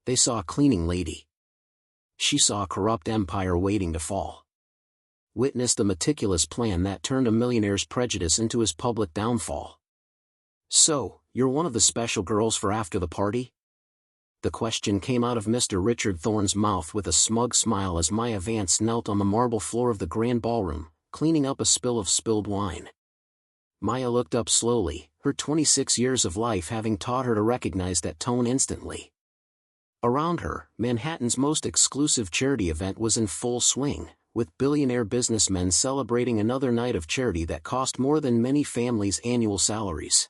They saw a cleaning lady. She saw a corrupt empire waiting to fall. Witnessed a meticulous plan that turned a millionaire's prejudice into his public downfall. "So, you're one of the special girls for after the party?" The question came out of Mr. Richard Thorne's mouth with a smug smile as Maya Vance knelt on the marble floor of the grand ballroom, cleaning up a spill of spilled wine. Maya looked up slowly, her 26 years of life having taught her to recognize that tone instantly. Around her, Manhattan's most exclusive charity event was in full swing, with billionaire businessmen celebrating another night of charity that cost more than many families' annual salaries.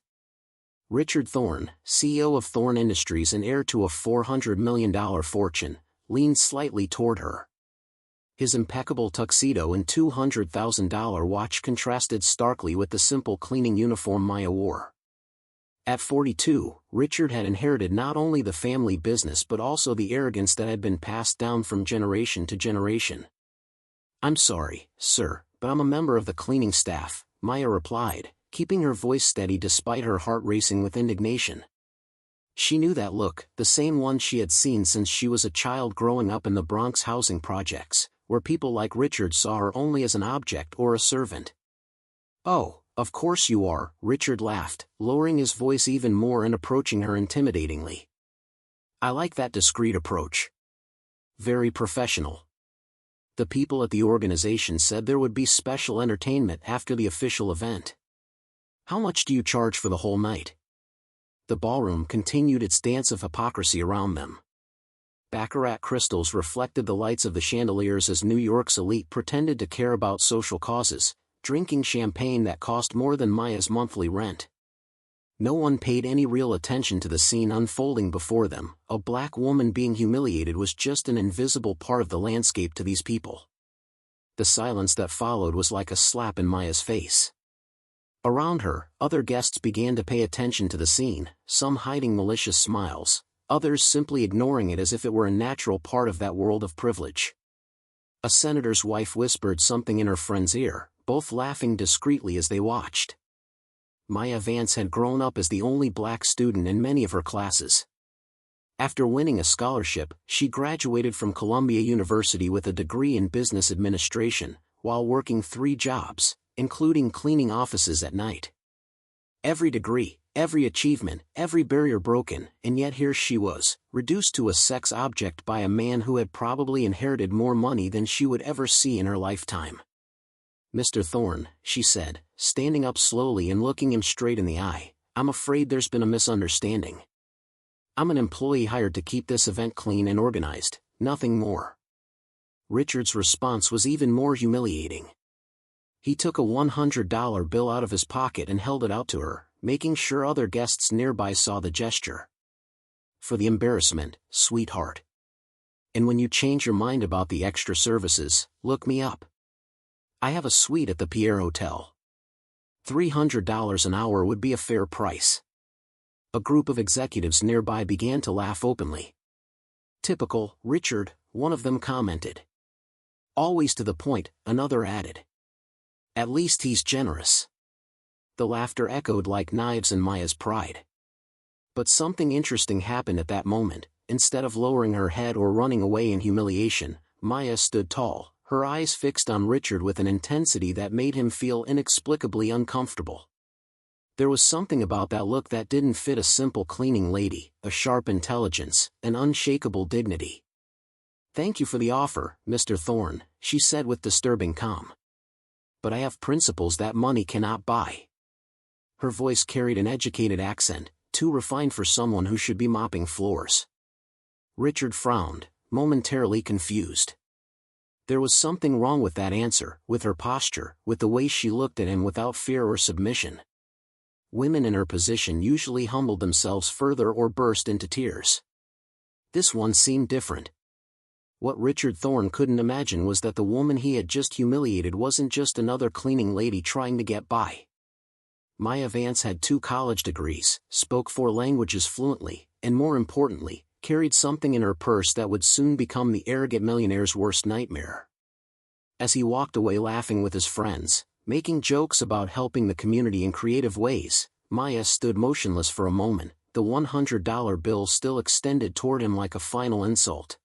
Richard Thorne, CEO of Thorne Industries and heir to a $400 million fortune, leaned slightly toward her. His impeccable tuxedo and $200,000 watch contrasted starkly with the simple cleaning uniform Maya wore. At 42, Richard had inherited not only the family business but also the arrogance that had been passed down from generation to generation. "I'm sorry, sir, but I'm a member of the cleaning staff," Maya replied, keeping her voice steady despite her heart racing with indignation. She knew that look, the same one she had seen since she was a child growing up in the Bronx housing projects, where people like Richard saw her only as an object or a servant. "Oh, of course you are," Richard laughed, lowering his voice even more and approaching her intimidatingly. "I like that discreet approach. Very professional." The people at the organization said there would be special entertainment after the official event. "How much do you charge for the whole night?" The ballroom continued its dance of hypocrisy around them. Baccarat crystals reflected the lights of the chandeliers as New York's elite pretended to care about social causes, drinking champagne that cost more than Maya's monthly rent. No one paid any real attention to the scene unfolding before them. A black woman being humiliated was just an invisible part of the landscape to these people. The silence that followed was like a slap in Maya's face. Around her, other guests began to pay attention to the scene, some hiding malicious smiles, others simply ignoring it as if it were a natural part of that world of privilege. A senator's wife whispered something in her friend's ear, both laughing discreetly as they watched. Maya Vance had grown up as the only black student in many of her classes. After winning a scholarship, she graduated from Columbia University with a degree in business administration, while working 3 jobs, including cleaning offices at night. Every degree, every achievement, every barrier broken, and yet here she was, reduced to a sex object by a man who had probably inherited more money than she would ever see in her lifetime. "Mr. Thorne," she said, standing up slowly and looking him straight in the eye, "I'm afraid there's been a misunderstanding. I'm an employee hired to keep this event clean and organized, nothing more." Richard's response was even more humiliating. He took a $100 bill out of his pocket and held it out to her, making sure other guests nearby saw the gesture. "For the embarrassment, sweetheart. And when you change your mind about the extra services, look me up. I have a suite at the Pierre Hotel. $300 an hour would be a fair price." A group of executives nearby began to laugh openly. "Typical, Richard," one of them commented. "Always to the point," another added. "At least he's generous." The laughter echoed like knives in Maya's pride. But something interesting happened at that moment. Instead of lowering her head or running away in humiliation, Maya stood tall, her eyes fixed on Richard with an intensity that made him feel inexplicably uncomfortable. There was something about that look that didn't fit a simple cleaning lady, a sharp intelligence, an unshakable dignity. "Thank you for the offer, Mr. Thorne," she said with disturbing calm. "But I have principles that money cannot buy." Her voice carried an educated accent, too refined for someone who should be mopping floors. Richard frowned, momentarily confused. There was something wrong with that answer, with her posture, with the way she looked at him without fear or submission. Women in her position usually humbled themselves further or burst into tears. This one seemed different. What Richard Thorne couldn't imagine was that the woman he had just humiliated wasn't just another cleaning lady trying to get by. Maya Vance had 2 college degrees, spoke 4 languages fluently, and more importantly, carried something in her purse that would soon become the arrogant millionaire's worst nightmare. As he walked away laughing with his friends, making jokes about helping the community in creative ways, Maya stood motionless for a moment, the $100 bill still extended toward him like a final insult.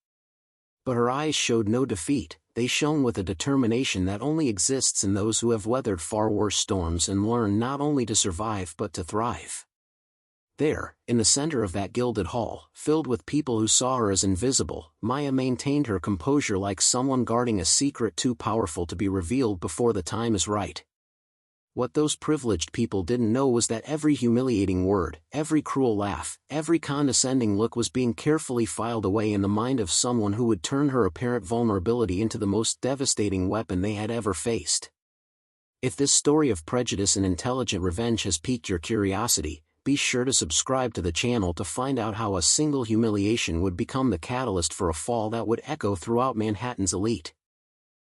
But her eyes showed no defeat, they shone with a determination that only exists in those who have weathered far worse storms and learned not only to survive but to thrive. There, in the center of that gilded hall, filled with people who saw her as invisible, Maya maintained her composure like someone guarding a secret too powerful to be revealed before the time is right. What those privileged people didn't know was that every humiliating word, every cruel laugh, every condescending look was being carefully filed away in the mind of someone who would turn her apparent vulnerability into the most devastating weapon they had ever faced. If this story of prejudice and intelligent revenge has piqued your curiosity, be sure to subscribe to the channel to find out how a single humiliation would become the catalyst for a fall that would echo throughout Manhattan's elite.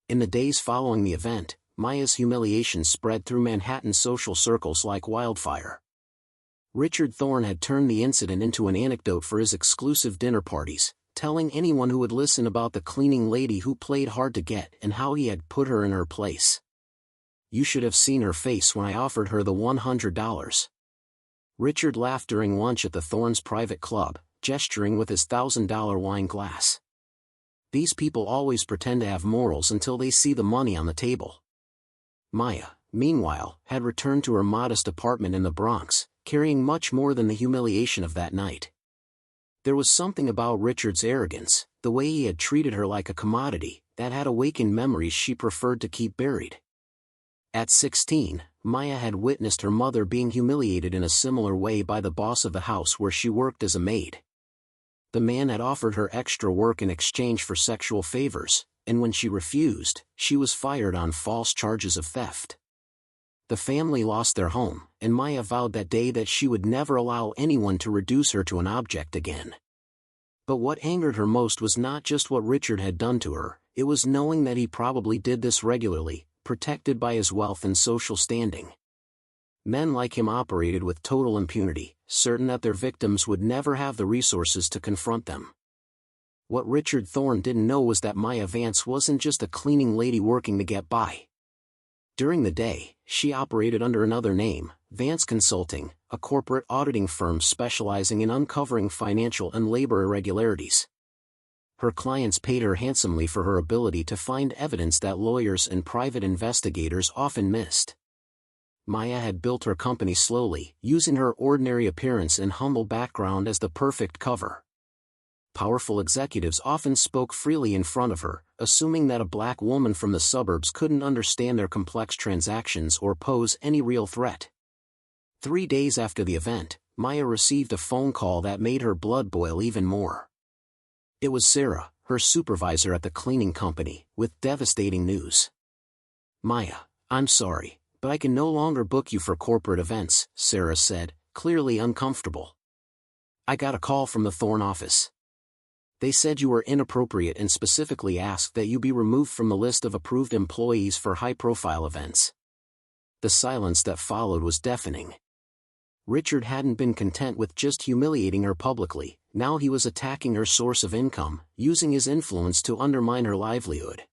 In the days following the event, Maya's humiliation spread through Manhattan's social circles like wildfire. Richard Thorne had turned the incident into an anecdote for his exclusive dinner parties, telling anyone who would listen about the cleaning lady who played hard to get and how he had put her in her place. "You should have seen her face when I offered her the $100. Richard laughed during lunch at the Thornes' private club, gesturing with his $1,000 wine glass. These people always pretend to have morals until they see the money on the table. Maya, meanwhile, had returned to her modest apartment in the Bronx, carrying much more than the humiliation of that night. There was something about Richard's arrogance, the way he had treated her like a commodity, that had awakened memories she preferred to keep buried. At 16, Maya had witnessed her mother being humiliated in a similar way by the boss of the house where she worked as a maid. The man had offered her extra work in exchange for sexual favors, and when she refused, she was fired on false charges of theft. The family lost their home, and Maya vowed that day that she would never allow anyone to reduce her to an object again. But what angered her most was not just what Richard had done to her, it was knowing that he probably did this regularly, protected by his wealth and social standing. Men like him operated with total impunity, certain that their victims would never have the resources to confront them. What Richard Thorne didn't know was that Maya Vance wasn't just a cleaning lady working to get by. During the day, she operated under another name, Vance Consulting, a corporate auditing firm specializing in uncovering financial and labor irregularities. Her clients paid her handsomely for her ability to find evidence that lawyers and private investigators often missed. Maya had built her company slowly, using her ordinary appearance and humble background as the perfect cover. Powerful executives often spoke freely in front of her, assuming that a black woman from the suburbs couldn't understand their complex transactions or pose any real threat. 3 days after the event, Maya received a phone call that made her blood boil even more. It was Sarah, her supervisor at the cleaning company, with devastating news. "Maya, I'm sorry, but I can no longer book you for corporate events," Sarah said, clearly uncomfortable. "I got a call from the Thorne office. They said you were inappropriate and specifically asked that you be removed from the list of approved employees for high-profile events." The silence that followed was deafening. Richard hadn't been content with just humiliating her publicly, now he was attacking her source of income, using his influence to undermine her livelihood.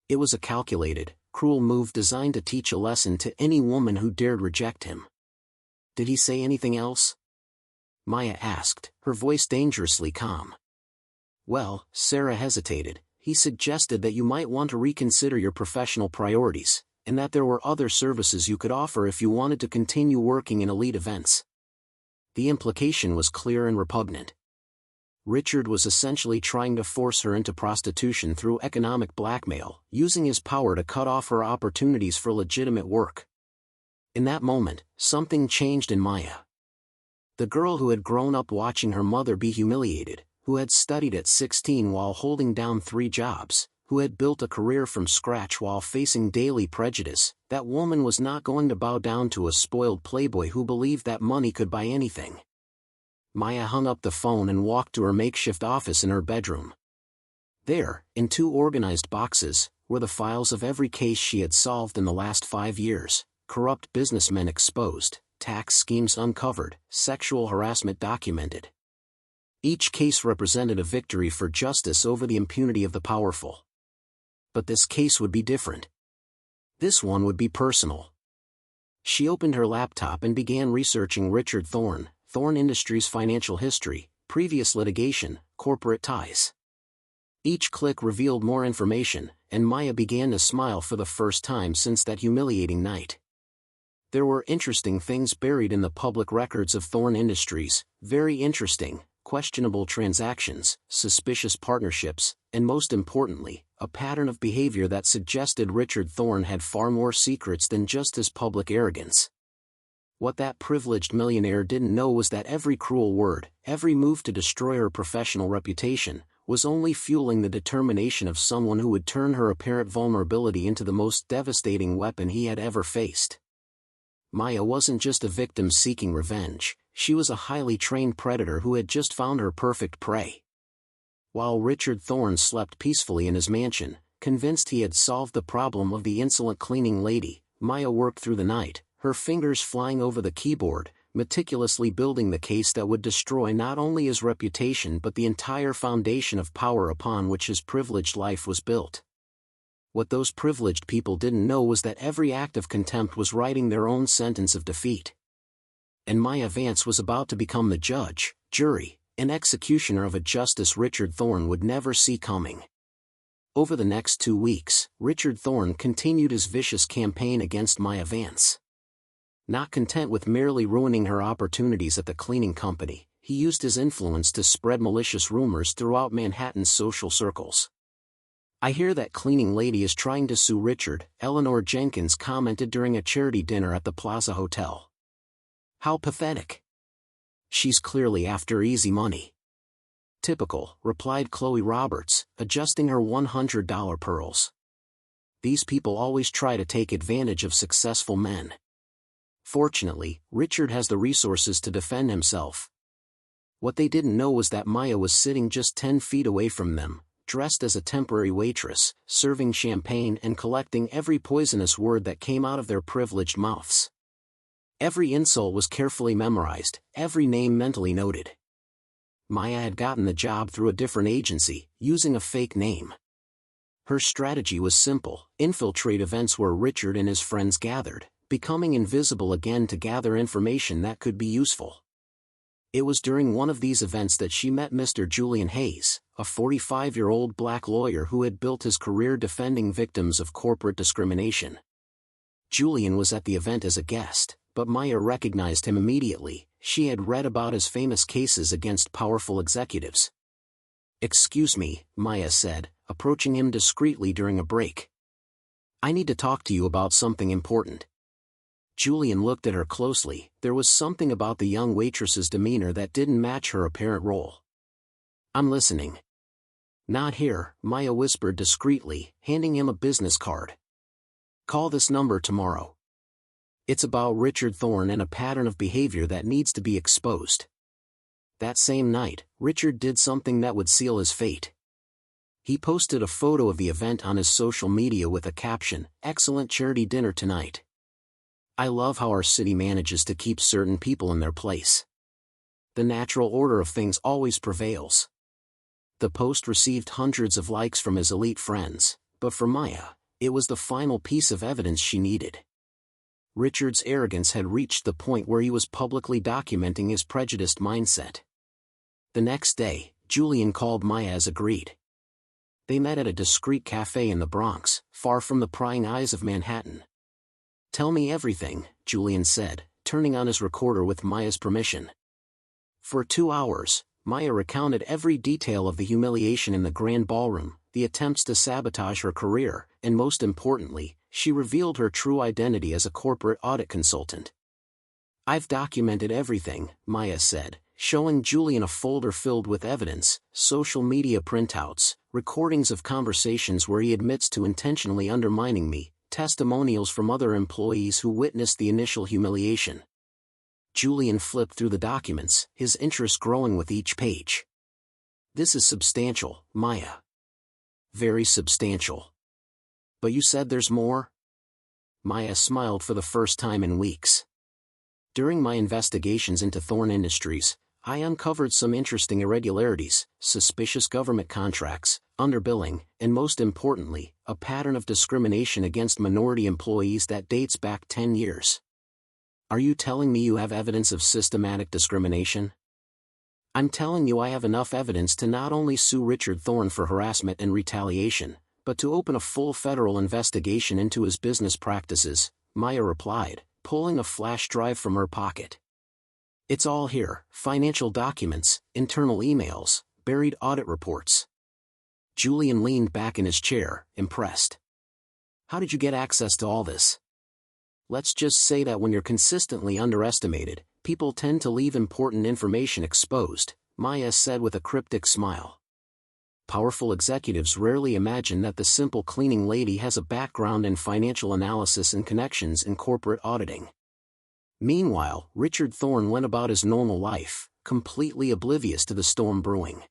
It was a calculated, cruel move designed to teach a lesson to any woman who dared reject him. "Did he say anything else?" Maya asked, her voice dangerously calm. "Well," Sarah hesitated, "he suggested that you might want to reconsider your professional priorities, and that there were other services you could offer if you wanted to continue working in elite events." The implication was clear and repugnant. Richard was essentially trying to force her into prostitution through economic blackmail, using his power to cut off her opportunities for legitimate work. In that moment, something changed in Maya. The girl who had grown up watching her mother be humiliated, who had studied at 16 while holding down 3 jobs, who had built a career from scratch while facing daily prejudice, that woman was not going to bow down to a spoiled playboy who believed that money could buy anything. Maya hung up the phone and walked to her makeshift office in her bedroom. There, in 2 organized boxes, were the files of every case she had solved in the last 5 years, corrupt businessmen exposed, tax schemes uncovered, sexual harassment documented. Each case represented a victory for justice over the impunity of the powerful. But this case would be different. This one would be personal. She opened her laptop and began researching Richard Thorne, Thorne Industries financial history, previous litigation, corporate ties. Each click revealed more information, and Maya began to smile for the first time since that humiliating night. There were interesting things buried in the public records of Thorne Industries, very interesting, questionable transactions, suspicious partnerships, and most importantly, a pattern of behavior that suggested Richard Thorne had far more secrets than just his public arrogance. What that privileged millionaire didn't know was that every cruel word, every move to destroy her professional reputation, was only fueling the determination of someone who would turn her apparent vulnerability into the most devastating weapon he had ever faced. Maya wasn't just a victim seeking revenge, she was a highly trained predator who had just found her perfect prey. While Richard Thorne slept peacefully in his mansion, convinced he had solved the problem of the insolent cleaning lady, Maya worked through the night, her fingers flying over the keyboard, meticulously building the case that would destroy not only his reputation but the entire foundation of power upon which his privileged life was built. What those privileged people didn't know was that every act of contempt was writing their own sentence of defeat. And Maya Vance was about to become the judge, jury, and executioner of a justice Richard Thorne would never see coming. Over the next 2 weeks, Richard Thorne continued his vicious campaign against Maya Vance. Not content with merely ruining her opportunities at the cleaning company, he used his influence to spread malicious rumors throughout Manhattan's social circles. "I hear that cleaning lady is trying to sue Richard," Eleanor Jenkins commented during a charity dinner at the Plaza Hotel. "How pathetic. She's clearly after easy money." "Typical," replied Chloe Roberts, adjusting her $100 pearls. "These people always try to take advantage of successful men. Fortunately, Richard has the resources to defend himself." What they didn't know was that Maya was sitting just 10 feet away from them, dressed as a temporary waitress, serving champagne and collecting every poisonous word that came out of their privileged mouths. Every insult was carefully memorized, every name mentally noted. Maya had gotten the job through a different agency, using a fake name. Her strategy was simple: infiltrate events where Richard and his friends gathered, becoming invisible again to gather information that could be useful. It was during one of these events that she met Mr. Julian Hayes, a 45-year-old black lawyer who had built his career defending victims of corporate discrimination. Julian was at the event as a guest, but Maya recognized him immediately. She had read about his famous cases against powerful executives. "Excuse me," Maya said, approaching him discreetly during a break. "I need to talk to you about something important." Julian looked at her closely. There was something about the young waitress's demeanor that didn't match her apparent role. "I'm listening." "Not here," Maya whispered discreetly, handing him a business card. "Call this number tomorrow. It's about Richard Thorne and a pattern of behavior that needs to be exposed." That same night, Richard did something that would seal his fate. He posted a photo of the event on his social media with a caption, "Excellent charity dinner tonight. I love how our city manages to keep certain people in their place. The natural order of things always prevails." The post received hundreds of likes from his elite friends, but for Maya, it was the final piece of evidence she needed. Richard's arrogance had reached the point where he was publicly documenting his prejudiced mindset. The next day, Julian called Maya as agreed. They met at a discreet cafe in the Bronx, far from the prying eyes of Manhattan. "Tell me everything," Julian said, turning on his recorder with Maya's permission. For 2 hours, Maya recounted every detail of the humiliation in the grand ballroom, the attempts to sabotage her career, and most importantly, she revealed her true identity as a corporate audit consultant. "I've documented everything," Maya said, showing Julian a folder filled with evidence, social media printouts, recordings of conversations where he admits to intentionally undermining me, testimonials from other employees who witnessed the initial humiliation. Julian flipped through the documents, his interest growing with each page. "This is substantial, Maya. Very substantial. But you said there's more?" Maya smiled for the first time in weeks. "During my investigations into Thorne Industries, I uncovered some interesting irregularities, suspicious government contracts, underbilling, and most importantly, a pattern of discrimination against minority employees that dates back 10 years. Are you telling me you have evidence of systematic discrimination? I'm telling you I have enough evidence to not only sue Richard Thorne for harassment and retaliation, but to open a full federal investigation into his business practices, Maya replied, pulling a flash drive from her pocket. It's all here: financial documents, internal emails, buried audit reports. Julian leaned back in his chair, impressed. How did you get access to all this? Let's just say that when you're consistently underestimated, people tend to leave important information exposed, Maya said with a cryptic smile. Powerful executives rarely imagine that the simple cleaning lady has a background in financial analysis and connections in corporate auditing. Meanwhile, Richard Thorne went about his normal life, completely oblivious to the storm brewing.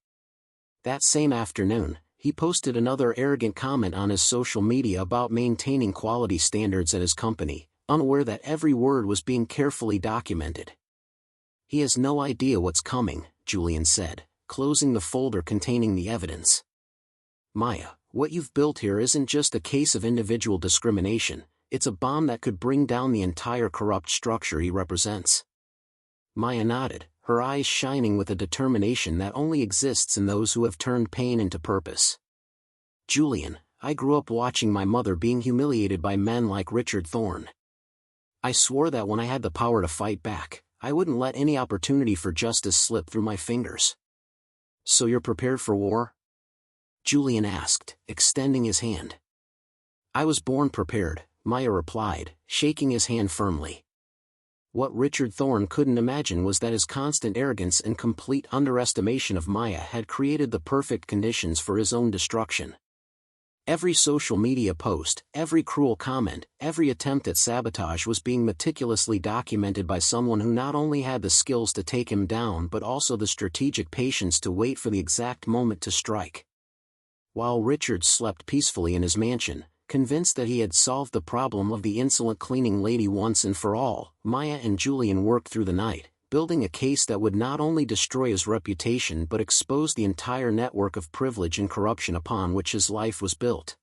That same afternoon, he posted another arrogant comment on his social media about maintaining quality standards at his company, unaware that every word was being carefully documented. He has no idea what's coming, Julian said, closing the folder containing the evidence. Maya, what you've built here isn't just a case of individual discrimination, it's a bomb that could bring down the entire corrupt structure he represents. Maya nodded, her eyes shining with a determination that only exists in those who have turned pain into purpose. Julian, I grew up watching my mother being humiliated by men like Richard Thorne. I swore that when I had the power to fight back, I wouldn't let any opportunity for justice slip through my fingers. So you're prepared for war? Julian asked, extending his hand. I was born prepared, Maya replied, shaking his hand firmly. What Richard Thorne couldn't imagine was that his constant arrogance and complete underestimation of Maya had created the perfect conditions for his own destruction. Every social media post, every cruel comment, every attempt at sabotage was being meticulously documented by someone who not only had the skills to take him down but also the strategic patience to wait for the exact moment to strike. While Richard slept peacefully in his mansion, convinced that he had solved the problem of the insolent cleaning lady once and for all, Maya and Julian worked through the night, building a case that would not only destroy his reputation but expose the entire network of privilege and corruption upon which his life was built.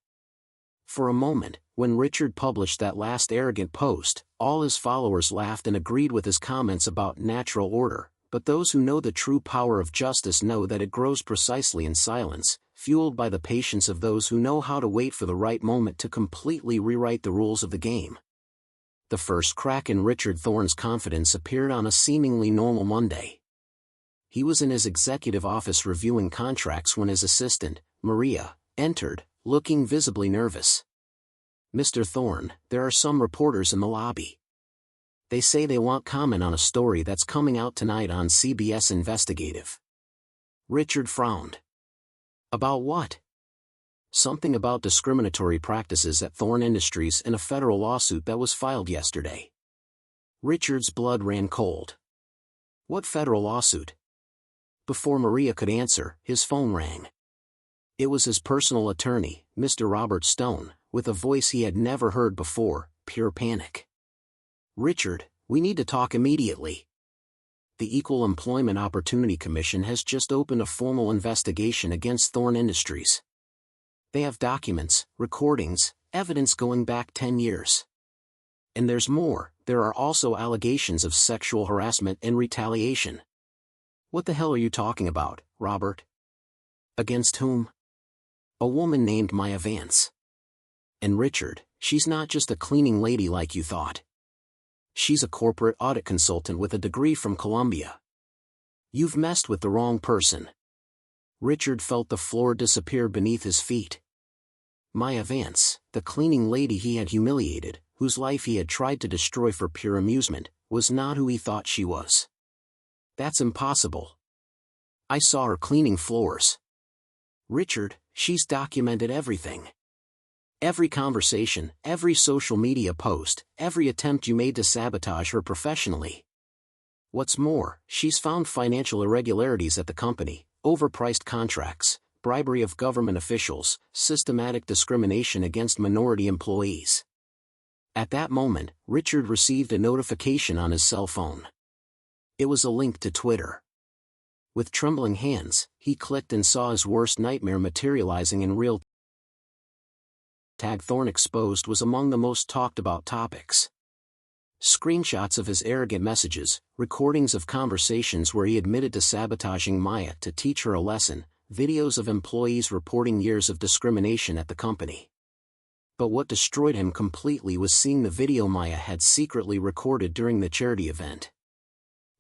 For a moment, when Richard published that last arrogant post, all his followers laughed and agreed with his comments about natural order, but those who know the true power of justice know that it grows precisely in silence, fueled by the patience of those who know how to wait for the right moment to completely rewrite the rules of the game. The first crack in Richard Thorne's confidence appeared on a seemingly normal Monday. He was in his executive office reviewing contracts when his assistant, Maria, entered, looking visibly nervous. Mr. Thorne, there are some reporters in the lobby. They say they want comment on a story that's coming out tonight on CBS Investigative. Richard frowned. About what? Something about discriminatory practices at Thorne Industries in a federal lawsuit that was filed yesterday. Richard's blood ran cold. What federal lawsuit? Before Maria could answer, his phone rang. It was his personal attorney, Mr. Robert Stone, with a voice he had never heard before, pure panic. Richard, we need to talk immediately. The Equal Employment Opportunity Commission has just opened a formal investigation against Thorne Industries. They have documents, recordings, evidence going back 10 years. And there's more, there are also allegations of sexual harassment and retaliation. What the hell are you talking about, Robert? Against whom? A woman named Maya Vance. And Richard, she's not just a cleaning lady like you thought. She's a corporate audit consultant with a degree from Columbia. You've messed with the wrong person. Richard felt the floor disappear beneath his feet. Maya Vance, the cleaning lady he had humiliated, whose life he had tried to destroy for pure amusement, was not who he thought she was. That's impossible. I saw her cleaning floors. Richard, she's documented everything. Every conversation, every social media post, every attempt you made to sabotage her professionally. What's more, she's found financial irregularities at the company, overpriced contracts, bribery of government officials, systematic discrimination against minority employees. At that moment, Richard received a notification on his cell phone. It was a link to Twitter. With trembling hands, he clicked and saw his worst nightmare materializing in real time. Thorne exposed was among the most talked about topics. Screenshots of his arrogant messages, recordings of conversations where he admitted to sabotaging Maya to teach her a lesson, videos of employees reporting years of discrimination at the company. But what destroyed him completely was seeing the video Maya had secretly recorded during the charity event.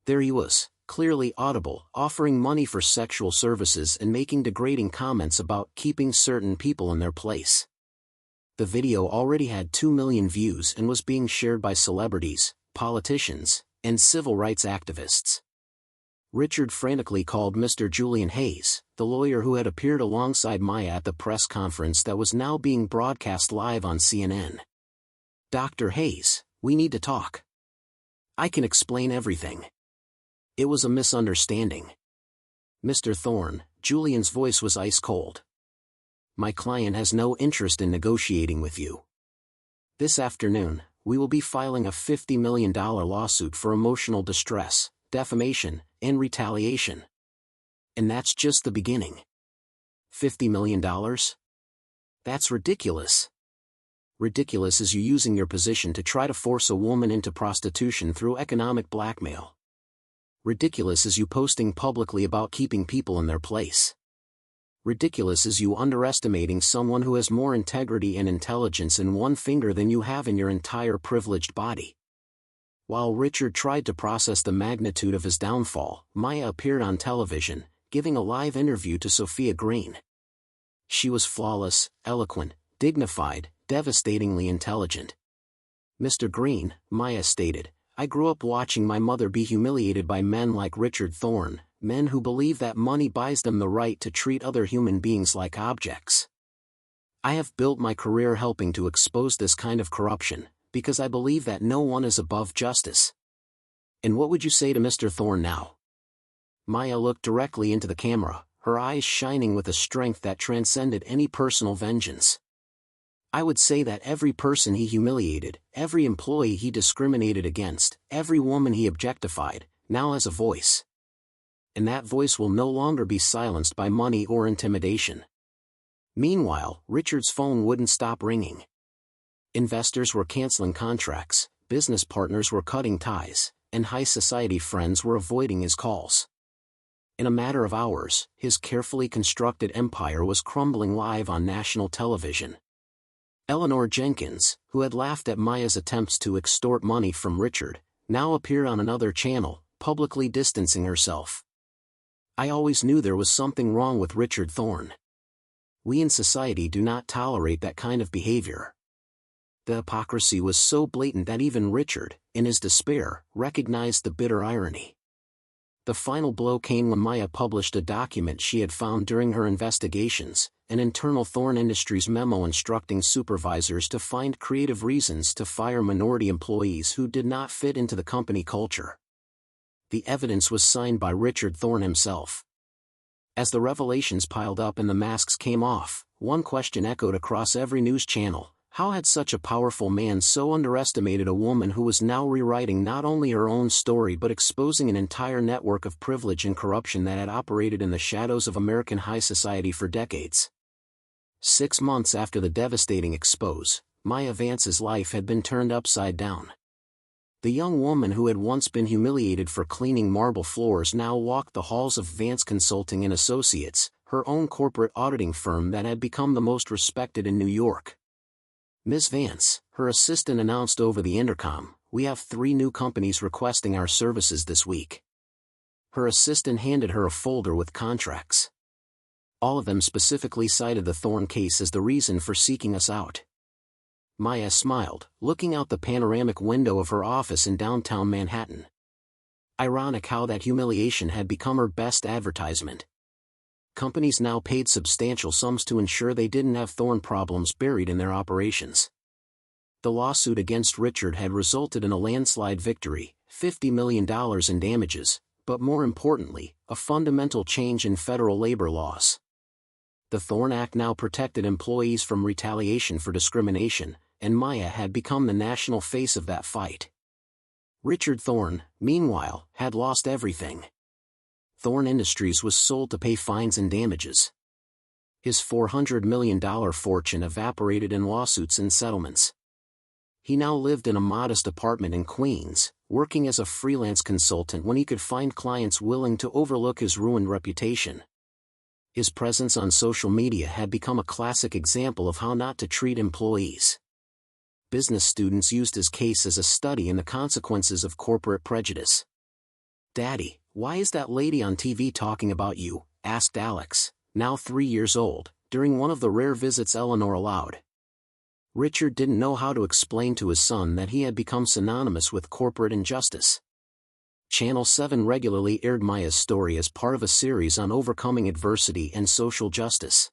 There he was, clearly audible, offering money for sexual services and making degrading comments about keeping certain people in their place. The video already had 2 million views and was being shared by celebrities, politicians, and civil rights activists. Richard frantically called Mr. Julian Hayes, the lawyer who had appeared alongside Maya at the press conference that was now being broadcast live on CNN. "Dr. Hayes, we need to talk. I can explain everything. It was a misunderstanding." "Mr. Thorne," Julian's voice was ice cold. "My client has no interest in negotiating with you. This afternoon, we will be filing a $50 million lawsuit for emotional distress, defamation, and retaliation. And that's just the beginning." $50 million? That's ridiculous. Ridiculous is you using your position to try to force a woman into prostitution through economic blackmail. Ridiculous is you posting publicly about keeping people in their place. Ridiculous is you underestimating someone who has more integrity and intelligence in one finger than you have in your entire privileged body. While Richard tried to process the magnitude of his downfall, Maya appeared on television, giving a live interview to Sophia Green. She was flawless, eloquent, dignified, devastatingly intelligent. "Mr. Green," Maya stated, "I grew up watching my mother be humiliated by men like Richard Thorne, men who believe that money buys them the right to treat other human beings like objects. I have built my career helping to expose this kind of corruption, because I believe that no one is above justice. And what would you say to Mr. Thorne now?" Maya looked directly into the camera, her eyes shining with a strength that transcended any personal vengeance. "I would say that every person he humiliated, every employee he discriminated against, every woman he objectified, now has a voice. And that voice will no longer be silenced by money or intimidation." Meanwhile, Richard's phone wouldn't stop ringing. Investors were canceling contracts, business partners were cutting ties, and high society friends were avoiding his calls. In a matter of hours, his carefully constructed empire was crumbling live on national television. Eleanor Jenkins, who had laughed at Maya's attempts to extort money from Richard, now appeared on another channel, publicly distancing herself. "I always knew there was something wrong with Richard Thorne. We in society do not tolerate that kind of behavior." The hypocrisy was so blatant that even Richard, in his despair, recognized the bitter irony. The final blow came when Maya published a document she had found during her investigations, an internal Thorne Industries memo instructing supervisors to find creative reasons to fire minority employees who did not fit into the company culture. The evidence was signed by Richard Thorne himself. As the revelations piled up and the masks came off, one question echoed across every news channel: how had such a powerful man so underestimated a woman who was now rewriting not only her own story but exposing an entire network of privilege and corruption that had operated in the shadows of American high society for decades? 6 months after the devastating expose, Maya Vance's life had been turned upside down. The young woman who had once been humiliated for cleaning marble floors now walked the halls of Vance Consulting and Associates, her own corporate auditing firm that had become the most respected in New York. "Ms. Vance," her assistant announced over the intercom, "we have 3 new companies requesting our services this week." Her assistant handed her a folder with contracts. All of them specifically cited the Thorne case as the reason for seeking us out. Maya smiled, looking out the panoramic window of her office in downtown Manhattan. Ironic how that humiliation had become her best advertisement. Companies now paid substantial sums to ensure they didn't have Thorne problems buried in their operations. The lawsuit against Richard had resulted in a landslide victory, $50 million in damages, but more importantly, a fundamental change in federal labor laws. The Thorne Act now protected employees from retaliation for discrimination, and Maya had become the national face of that fight. Richard Thorne, meanwhile, had lost everything. Thorne Industries was sold to pay fines and damages. His $400 million fortune evaporated in lawsuits and settlements. he now lived in a modest apartment in Queens, working as a freelance consultant when he could find clients willing to overlook his ruined reputation. His presence on social media had become a classic example of how not to treat employees. Business students used his case as a study in the consequences of corporate prejudice. "Daddy, why is that lady on TV talking about you?" asked Alex, now 3 years old, during one of the rare visits Eleanor allowed. Richard didn't know how to explain to his son that he had become synonymous with corporate injustice. Channel 7 regularly aired Maya's story as part of a series on overcoming adversity and social justice.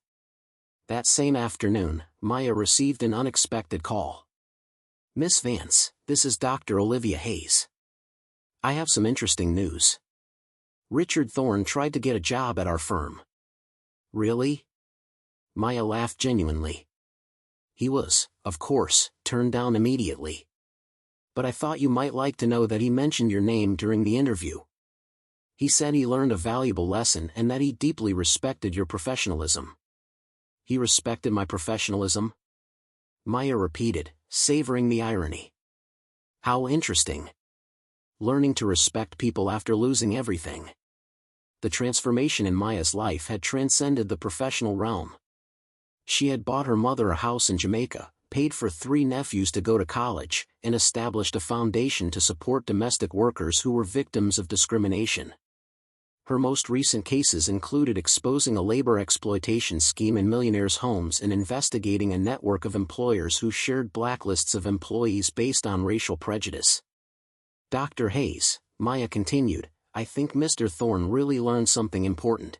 That same afternoon, Maya received an unexpected call. "Miss Vance, this is Dr. Olivia Hayes. I have some interesting news. Richard Thorne tried to get a job at our firm." "Really?" Maya laughed genuinely. "He was, of course, turned down immediately. But I thought you might like to know that he mentioned your name during the interview. He said he learned a valuable lesson and that he deeply respected your professionalism." "He respected my professionalism?" Maya repeated, savoring the irony. "How interesting. Learning to respect people after losing everything." The transformation in Maya's life had transcended the professional realm. She had bought her mother a house in Jamaica, paid for 3 nephews to go to college, and established a foundation to support domestic workers who were victims of discrimination. Her most recent cases included exposing a labor exploitation scheme in Millionaire's homes and investigating a network of employers who shared blacklists of employees based on racial prejudice. "Dr. Hayes," Maya continued, "I think Mr. Thorne really learned something important.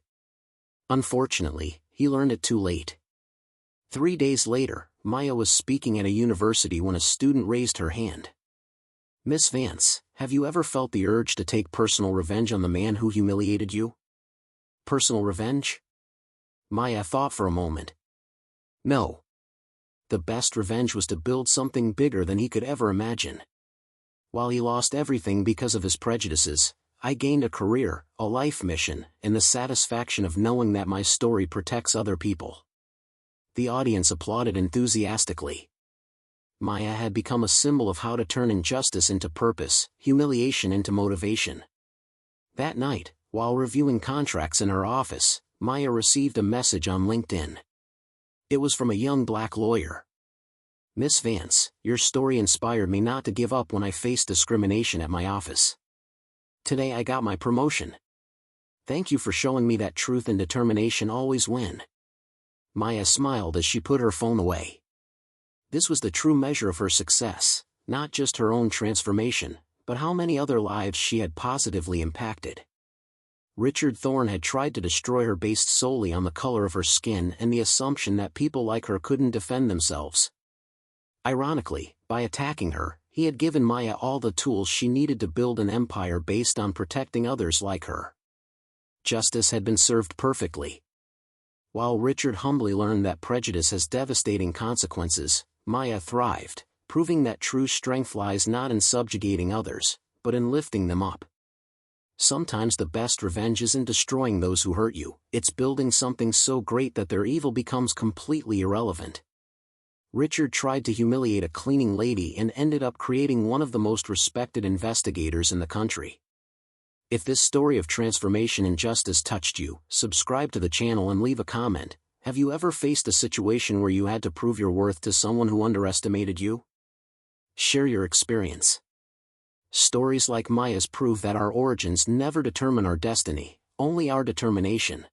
Unfortunately, he learned it too late." 3 days later, Maya was speaking at a university when a student raised her hand. "Miss Vance, have you ever felt the urge to take personal revenge on the man who humiliated you?" "Personal revenge?" Maya thought for a moment. "No. The best revenge was to build something bigger than he could ever imagine. While he lost everything because of his prejudices, I gained a career, a life mission, and the satisfaction of knowing that my story protects other people." The audience applauded enthusiastically. Maya had become a symbol of how to turn injustice into purpose, humiliation into motivation. That night, while reviewing contracts in her office, Maya received a message on LinkedIn. It was from a young black lawyer. "Miss Vance, your story inspired me not to give up when I faced discrimination at my office. Today I got my promotion. Thank you for showing me that truth and determination always win." Maya smiled as she put her phone away. This was the true measure of her success, not just her own transformation, but how many other lives she had positively impacted. Richard Thorne had tried to destroy her based solely on the color of her skin and the assumption that people like her couldn't defend themselves. Ironically, by attacking her, he had given Maya all the tools she needed to build an empire based on protecting others like her. Justice had been served perfectly. While Richard humbly learned that prejudice has devastating consequences, Maya thrived, proving that true strength lies not in subjugating others, but in lifting them up. Sometimes the best revenge isn't destroying those who hurt you, it's building something so great that their evil becomes completely irrelevant. Richard tried to humiliate a cleaning lady and ended up creating one of the most respected investigators in the country. If this story of transformation and justice touched you, subscribe to the channel and leave a comment. Have you ever faced a situation where you had to prove your worth to someone who underestimated you? Share your experience. Stories like Maya's prove that our origins never determine our destiny, only our determination.